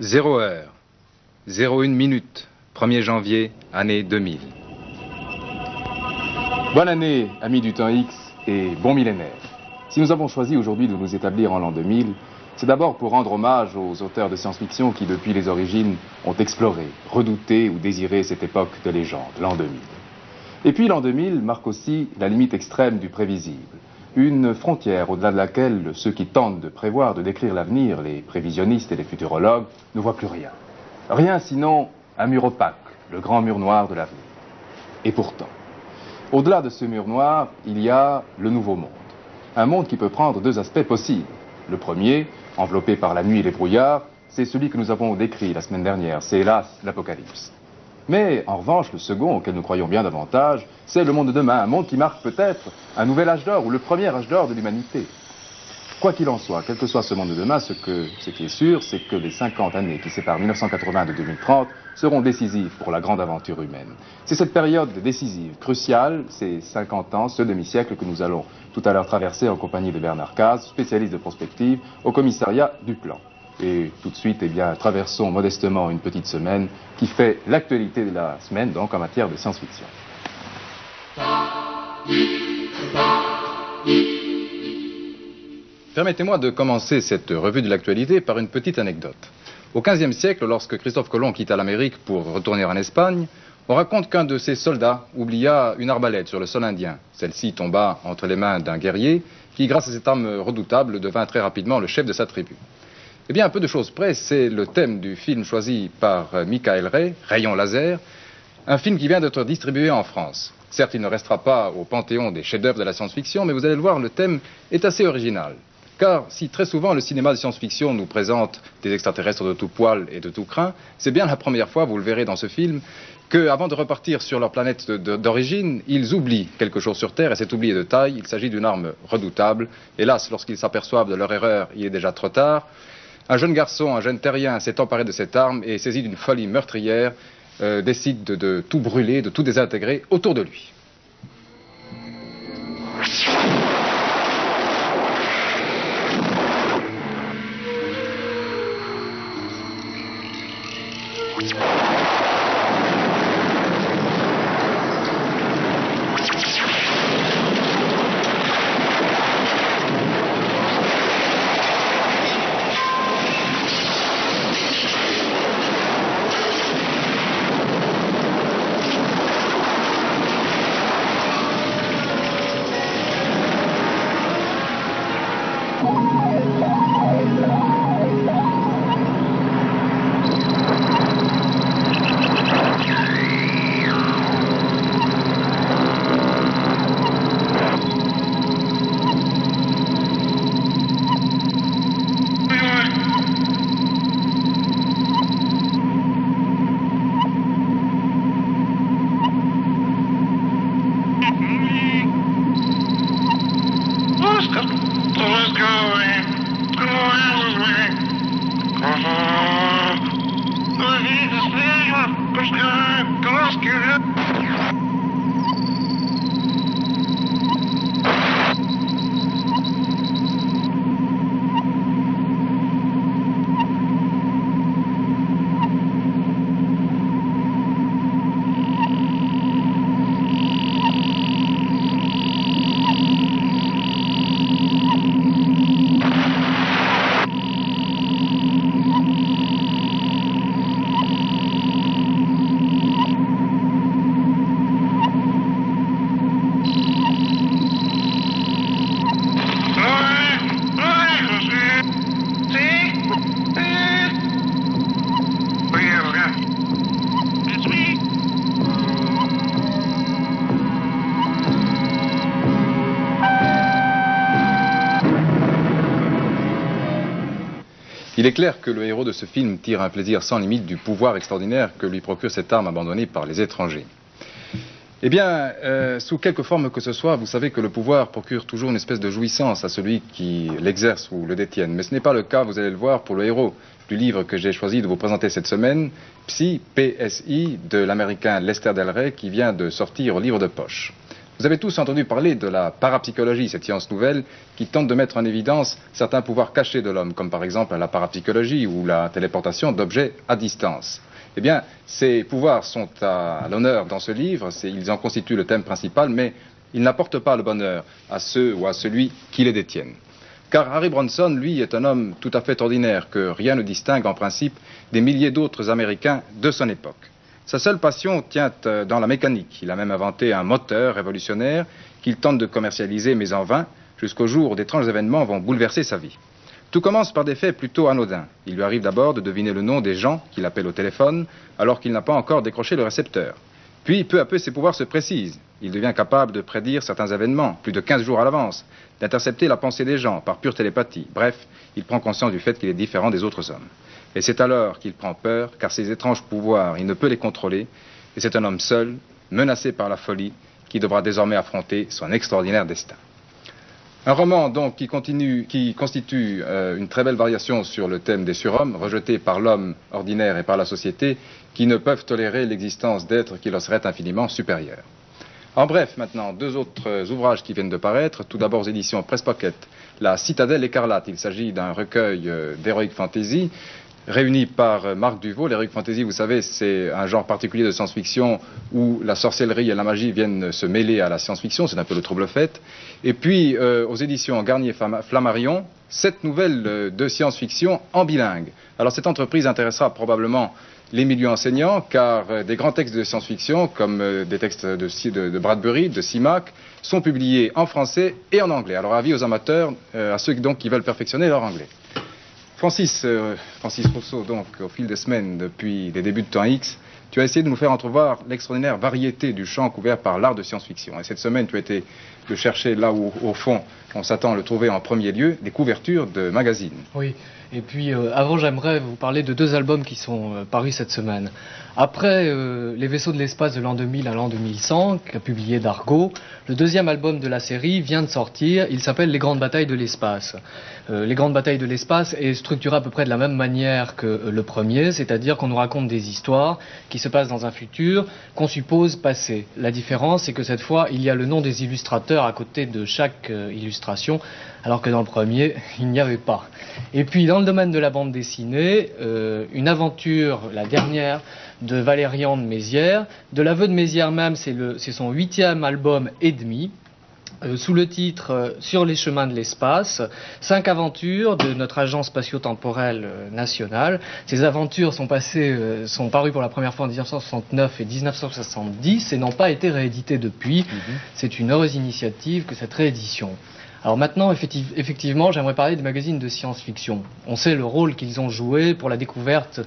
Zéro heure, 01 minute, 1er janvier, année 2000. Bonne année, amis du temps X, et bon millénaire. Si nous avons choisi aujourd'hui de nous établir en l'an 2000, c'est d'abord pour rendre hommage aux auteurs de science-fiction qui, depuis les origines, ont exploré, redouté ou désiré cette époque de légende, l'an 2000. Et puis l'an 2000 marque aussi la limite extrême du prévisible. Une frontière au-delà de laquelle ceux qui tentent de prévoir, de décrire l'avenir, les prévisionnistes et les futurologues, ne voient plus rien. Rien sinon un mur opaque, le grand mur noir de l'avenir. Et pourtant, au-delà de ce mur noir, il y a le nouveau monde. Un monde qui peut prendre deux aspects possibles. Le premier, enveloppé par la nuit et les brouillards, c'est celui que nous avons décrit la semaine dernière, c'est hélas l'apocalypse. Mais en revanche, le second, auquel nous croyons bien davantage, c'est le monde de demain, un monde qui marque peut-être un nouvel âge d'or, ou le premier âge d'or de l'humanité. Quoi qu'il en soit, quel que soit ce monde de demain, ce qui est sûr, c'est que les 50 années qui séparent 1980 de 2030 seront décisives pour la grande aventure humaine. C'est cette période décisive, cruciale, ces 50 ans, ce demi-siècle que nous allons tout à l'heure traverser en compagnie de Bernard Caz, spécialiste de prospective, au commissariat du plan. Et tout de suite, eh bien, traversons modestement une petite semaine qui fait l'actualité de la semaine, donc en matière de science-fiction. Permettez-moi de commencer cette revue de l'actualité par une petite anecdote. Au XVe siècle, lorsque Christophe Colomb quitta l'Amérique pour retourner en Espagne, on raconte qu'un de ses soldats oublia une arbalète sur le sol indien. Celle-ci tomba entre les mains d'un guerrier qui, grâce à cette arme redoutable, devint très rapidement le chef de sa tribu. Eh bien, un peu de choses près, c'est le thème du film choisi par Michael Ray, Rayon Laser, un film qui vient d'être distribué en France. Certes, il ne restera pas au panthéon des chefs-d'œuvre de la science-fiction, mais vous allez le voir, le thème est assez original. Car si très souvent le cinéma de science-fiction nous présente des extraterrestres de tout poil et de tout crin, c'est bien la première fois, vous le verrez dans ce film, qu'avant de repartir sur leur planète d'origine, ils oublient quelque chose sur Terre, et cet oubli est de taille. Il s'agit d'une arme redoutable. Hélas, lorsqu'ils s'aperçoivent de leur erreur, il est déjà trop tard. Un jeune garçon, un jeune terrien s'est emparé de cette arme et, saisi d'une folie meurtrière, décide de tout brûler, de tout désintégrer autour de lui. Il est clair que le héros de ce film tire un plaisir sans limite du pouvoir extraordinaire que lui procure cette arme abandonnée par les étrangers. Eh bien, sous quelque forme que ce soit, vous savez que le pouvoir procure toujours une espèce de jouissance à celui qui l'exerce ou le détienne. Mais ce n'est pas le cas, vous allez le voir, pour le héros du livre que j'ai choisi de vous présenter cette semaine, Psy, PSI, de l'américain Lester Del Rey, qui vient de sortir au livre de poche. Vous avez tous entendu parler de la parapsychologie, cette science nouvelle qui tente de mettre en évidence certains pouvoirs cachés de l'homme, comme par exemple la parapsychologie ou la téléportation d'objets à distance. Eh bien, ces pouvoirs sont à l'honneur dans ce livre, ils en constituent le thème principal, mais ils n'apportent pas le bonheur à ceux ou à celui qui les détiennent. Car Harry Bronson, lui, est un homme tout à fait ordinaire, que rien ne distingue en principe des milliers d'autres Américains de son époque. Sa seule passion tient dans la mécanique. Il a même inventé un moteur révolutionnaire qu'il tente de commercialiser, mais en vain, jusqu'au jour où d'étranges événements vont bouleverser sa vie. Tout commence par des faits plutôt anodins. Il lui arrive d'abord de deviner le nom des gens qu'il appelle au téléphone, alors qu'il n'a pas encore décroché le récepteur. Puis, peu à peu, ses pouvoirs se précisent. Il devient capable de prédire certains événements, plus de 15 jours à l'avance, d'intercepter la pensée des gens par pure télépathie. Bref, il prend conscience du fait qu'il est différent des autres hommes. Et c'est alors qu'il prend peur, car ces étranges pouvoirs, il ne peut les contrôler, et c'est un homme seul, menacé par la folie, qui devra désormais affronter son extraordinaire destin. Un roman donc qui constitue une très belle variation sur le thème des surhommes, rejetés par l'homme ordinaire et par la société, qui ne peuvent tolérer l'existence d'êtres qui leur seraient infiniment supérieurs. En bref, maintenant, deux autres ouvrages qui viennent de paraître. Tout d'abord aux éditions Presse Pocket, La Citadelle écarlate. Il s'agit d'un recueil d'heroic fantasy réuni par Marc Duvaux. L'heroic fantasy, vous savez, c'est un genre particulier de science-fiction où la sorcellerie et la magie viennent se mêler à la science-fiction. C'est un peu le trouble-fête. Et puis, aux éditions Garnier-Flammarion, 7 nouvelles de science-fiction en bilingue. Alors, cette entreprise intéressera probablement les milieux enseignants, car des grands textes de science-fiction, comme des textes de Bradbury, de Simak, sont publiés en français et en anglais. Alors, avis aux amateurs, à ceux donc qui veulent perfectionner leur anglais. Francis Rousseau, donc, au fil des semaines, depuis les débuts de Temps X, tu as essayé de nous faire entrevoir l'extraordinaire variété du champ couvert par l'art de science-fiction. Et cette semaine, tu as été de chercher là où, au fond, on s'attend à le trouver en premier lieu, des couvertures de magazines. Oui, et puis avant, j'aimerais vous parler de 2 albums qui sont parus cette semaine. Après Les vaisseaux de l'espace de l'an 2000 à l'an 2100, qu'a publié Dargaud, le 2e album de la série vient de sortir, il s'appelle Les grandes batailles de l'espace. Les grandes batailles de l'espace est structuré à peu près de la même manière que le premier, c'est-à-dire qu'on nous raconte des histoires qui se passent dans un futur qu'on suppose passé. La différence, c'est que cette fois, il y a le nom des illustrateurs à côté de chaque illustration, alors que dans le premier, il n'y avait pas. Et puis, dans le domaine de la bande dessinée, une aventure, la dernière, de Valérian de Mézières. De l'aveu de Mézières même, c'est son 8e album et demi. Sous le titre Sur les chemins de l'espace, 5 aventures de notre agence spatio-temporelle nationale. Ces aventures sont parues pour la première fois en 1969 et 1970 et n'ont pas été rééditées depuis. C'est une heureuse initiative que cette réédition. Alors maintenant, effectivement, j'aimerais parler des magazines de science-fiction. On sait le rôle qu'ils ont joué pour la découverte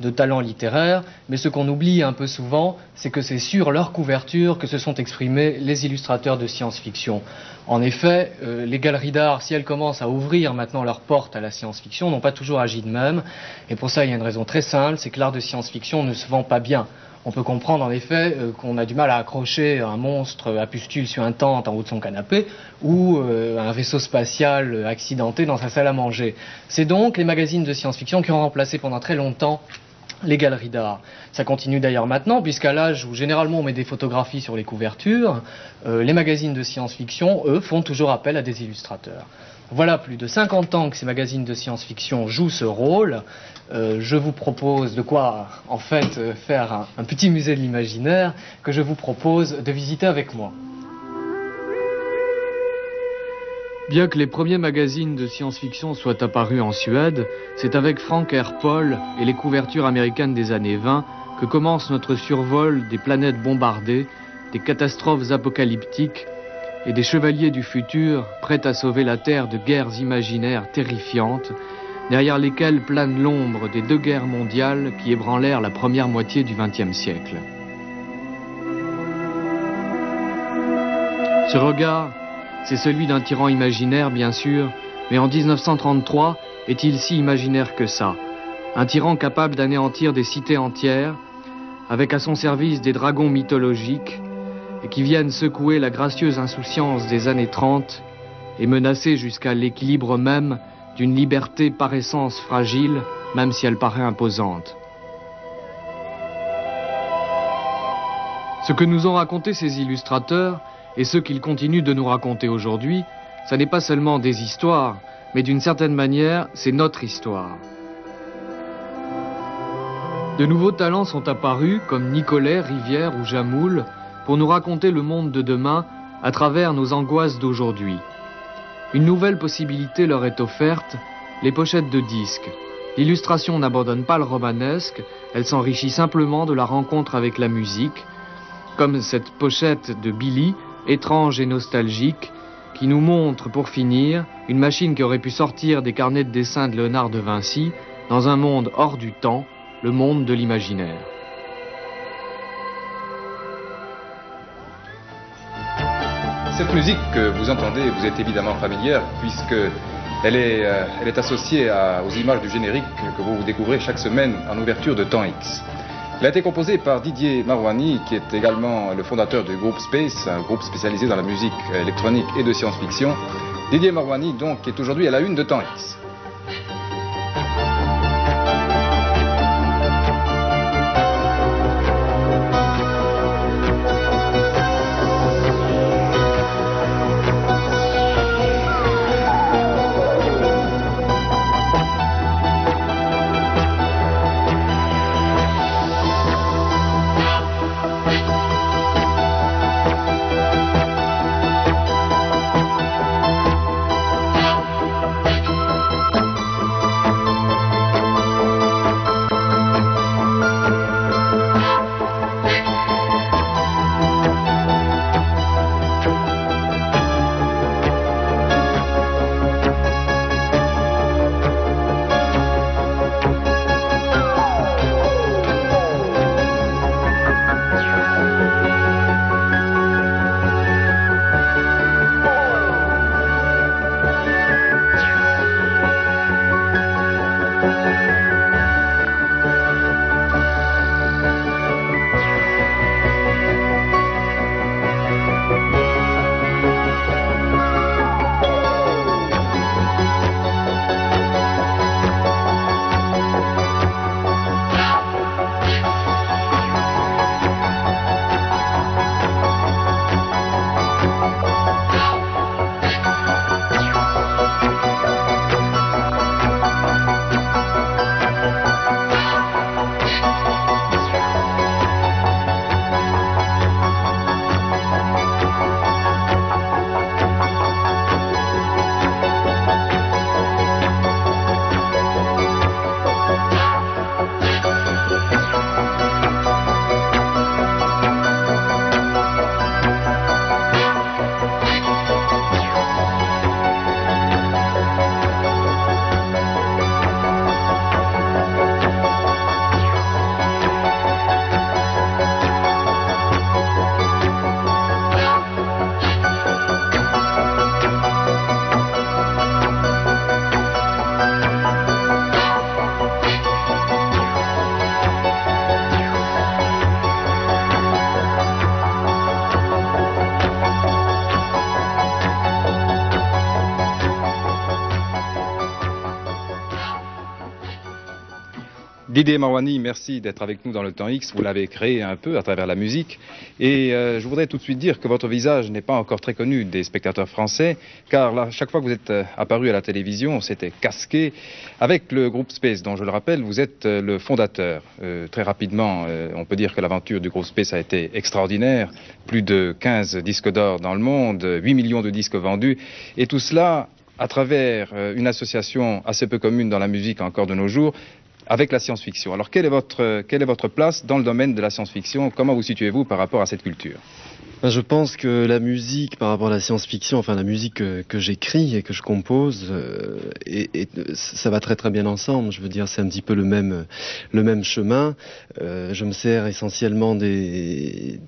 de talents littéraires, mais ce qu'on oublie un peu souvent, c'est que c'est sur leur couverture que se sont exprimés les illustrateurs de science-fiction. En effet, les galeries d'art, si elles commencent à ouvrir maintenant leurs portes à la science-fiction, n'ont pas toujours agi de même, et pour ça il y a une raison très simple, c'est que l'art de science-fiction ne se vend pas bien. On peut comprendre en effet qu'on a du mal à accrocher un monstre à pustules sur un tente en haut de son canapé ou un vaisseau spatial accidenté dans sa salle à manger. C'est donc les magazines de science-fiction qui ont remplacé pendant très longtemps les galeries d'art. Ça continue d'ailleurs maintenant, puisqu'à l'âge où généralement on met des photographies sur les couvertures, les magazines de science-fiction, eux, font toujours appel à des illustrateurs. Voilà plus de 50 ans que ces magazines de science-fiction jouent ce rôle. Je vous propose de quoi, en fait, faire un petit musée de l'imaginaire que je vous propose de visiter avec moi. Bien que les premiers magazines de science-fiction soient apparus en Suède, c'est avec Frank R. Paul et les couvertures américaines des années 20 que commence notre survol des planètes bombardées, des catastrophes apocalyptiques et des chevaliers du futur prêts à sauver la Terre de guerres imaginaires terrifiantes, derrière lesquelles plane l'ombre des 2 guerres mondiales qui ébranlèrent la première moitié du XXe siècle. Ce regard, c'est celui d'un tyran imaginaire, bien sûr, mais en 1933, est-il si imaginaire que ça? Un tyran capable d'anéantir des cités entières, avec à son service des dragons mythologiques, et qui viennent secouer la gracieuse insouciance des années 30 et menacer jusqu'à l'équilibre même d'une liberté par essence fragile, même si elle paraît imposante. Ce que nous ont raconté ces illustrateurs et ce qu'ils continuent de nous raconter aujourd'hui, ça n'est pas seulement des histoires, mais d'une certaine manière, c'est notre histoire. De nouveaux talents sont apparus, comme Nicolet, Rivière ou Jamoul, pour nous raconter le monde de demain à travers nos angoisses d'aujourd'hui. Une nouvelle possibilité leur est offerte, les pochettes de disques. L'illustration n'abandonne pas le romanesque, elle s'enrichit simplement de la rencontre avec la musique, comme cette pochette de Billy, étrange et nostalgique, qui nous montre, pour finir, une machine qui aurait pu sortir des carnets de dessin de Léonard de Vinci dans un monde hors du temps, le monde de l'imaginaire. Cette musique que vous entendez vous est évidemment familière puisque elle est associée aux images du générique que vous découvrez chaque semaine en ouverture de Temps X. Elle a été composée par Didier Marouani, qui est également le fondateur du groupe Space, un groupe spécialisé dans la musique électronique et de science-fiction. Didier Marouani, donc, qui est aujourd'hui à la une de Temps X. Didier Marouani, merci d'être avec nous dans le Temps X. Vous l'avez créé un peu à travers la musique. Et je voudrais tout de suite dire que votre visage n'est pas encore très connu des spectateurs français, car là, chaque fois que vous êtes apparu à la télévision, c'était casqué. Avec le groupe Space, dont je le rappelle, vous êtes le fondateur. Très rapidement, on peut dire que l'aventure du groupe Space a été extraordinaire. Plus de 15 disques d'or dans le monde, 8 millions de disques vendus. Et tout cela à travers une association assez peu commune dans la musique encore de nos jours, avec la science-fiction. Alors, quelle est votre place dans le domaine de la science-fiction? Comment vous situez-vous par rapport à cette culture? Je pense que la musique par rapport à la science-fiction, enfin la musique que j'écris et que je compose, ça va très très bien ensemble. Je veux dire, c'est un petit peu le même chemin. Je me sers essentiellement des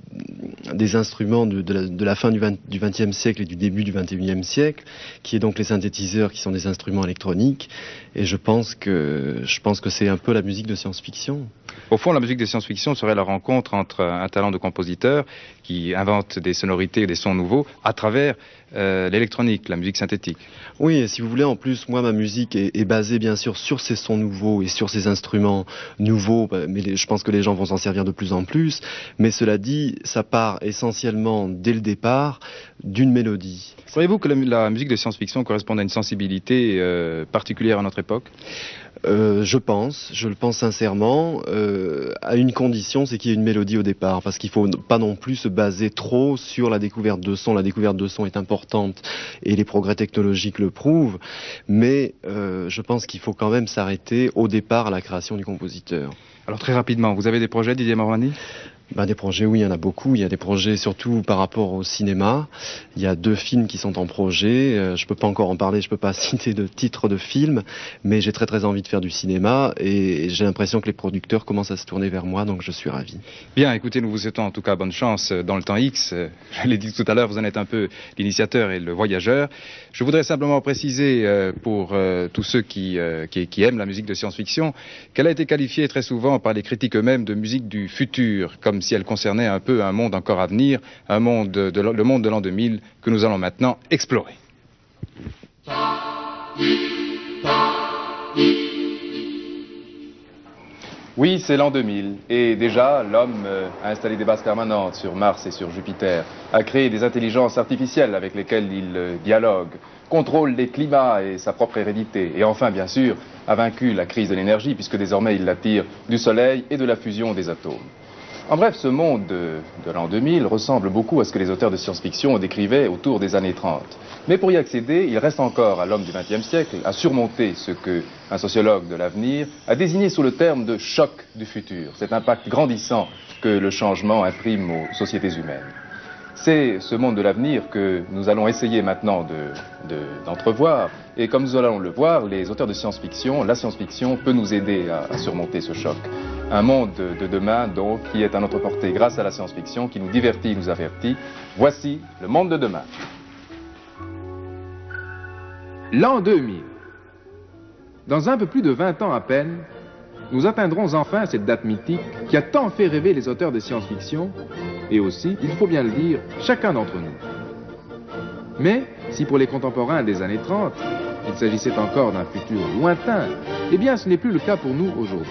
instruments de la fin du XXe siècle et du début du XXIe siècle, qui est donc les synthétiseurs, qui sont des instruments électroniques. Et je pense que c'est un peu la musique de science-fiction. Au fond, la musique de science-fiction serait la rencontre entre un talent de compositeur qui invente invente des sonorités, des sons nouveaux à travers l'électronique, la musique synthétique. Oui, et si vous voulez, en plus, moi, ma musique est basée bien sûr sur ces sons nouveaux et sur ces instruments nouveaux, mais je pense que les gens vont s'en servir de plus en plus. Mais cela dit, ça part essentiellement, dès le départ, d'une mélodie. Croyez-vous que la musique de science-fiction corresponde à une sensibilité particulière à notre époque ? Je le pense sincèrement, à une condition, c'est qu'il y ait une mélodie au départ, parce qu'il faut pas non plus se baser trop sur la découverte de son. La découverte de son est importante et les progrès technologiques le prouvent, mais je pense qu'il faut quand même s'arrêter au départ à la création du compositeur. Alors très rapidement, vous avez des projets, Didier Morandi ? Des projets, oui, il y en a beaucoup. Il y a des projets surtout par rapport au cinéma. Il y a 2 films qui sont en projet. Je peux pas encore en parler, je peux pas citer de titre de film, mais j'ai très très envie de faire du cinéma et j'ai l'impression que les producteurs commencent à se tourner vers moi, donc je suis ravi. Bien, écoutez, nous vous souhaitons en tout cas bonne chance dans le temps X. Je l'ai dit tout à l'heure, vous en êtes un peu l'initiateur et le voyageur. Je voudrais simplement préciser pour tous ceux qui aiment la musique de science-fiction qu'elle a été qualifiée très souvent par les critiques eux-mêmes de musique du futur, comme si elle concernait un peu un monde encore à venir, le monde de l'an 2000 que nous allons maintenant explorer. Oui, c'est l'an 2000 et déjà l'homme a installé des bases permanentes sur Mars et sur Jupiter, a créé des intelligences artificielles avec lesquelles il dialogue, contrôle les climats et sa propre hérédité et enfin bien sûr a vaincu la crise de l'énergie puisque désormais il la tire du Soleil et de la fusion des atomes. En bref, ce monde de l'an 2000 ressemble beaucoup à ce que les auteurs de science-fiction décrivaient autour des années 30. Mais pour y accéder, il reste encore à l'homme du XXe siècle à surmonter ce qu'un sociologue de l'avenir a désigné sous le terme de choc du futur, cet impact grandissant que le changement imprime aux sociétés humaines. C'est ce monde de l'avenir que nous allons essayer maintenant d'entrevoir. Et comme nous allons le voir, les auteurs de science-fiction, la science-fiction peut nous aider à surmonter ce choc. Un monde de demain, donc, qui est à notre portée grâce à la science-fiction, qui nous divertit, nous avertit. Voici le monde de demain. L'an 2000. Dans un peu plus de 20 ans à peine, nous atteindrons enfin cette date mythique qui a tant fait rêver les auteurs de science-fiction, et aussi, il faut bien le dire, chacun d'entre nous. Mais, si pour les contemporains des années 30, il s'agissait encore d'un futur lointain, eh bien ce n'est plus le cas pour nous aujourd'hui.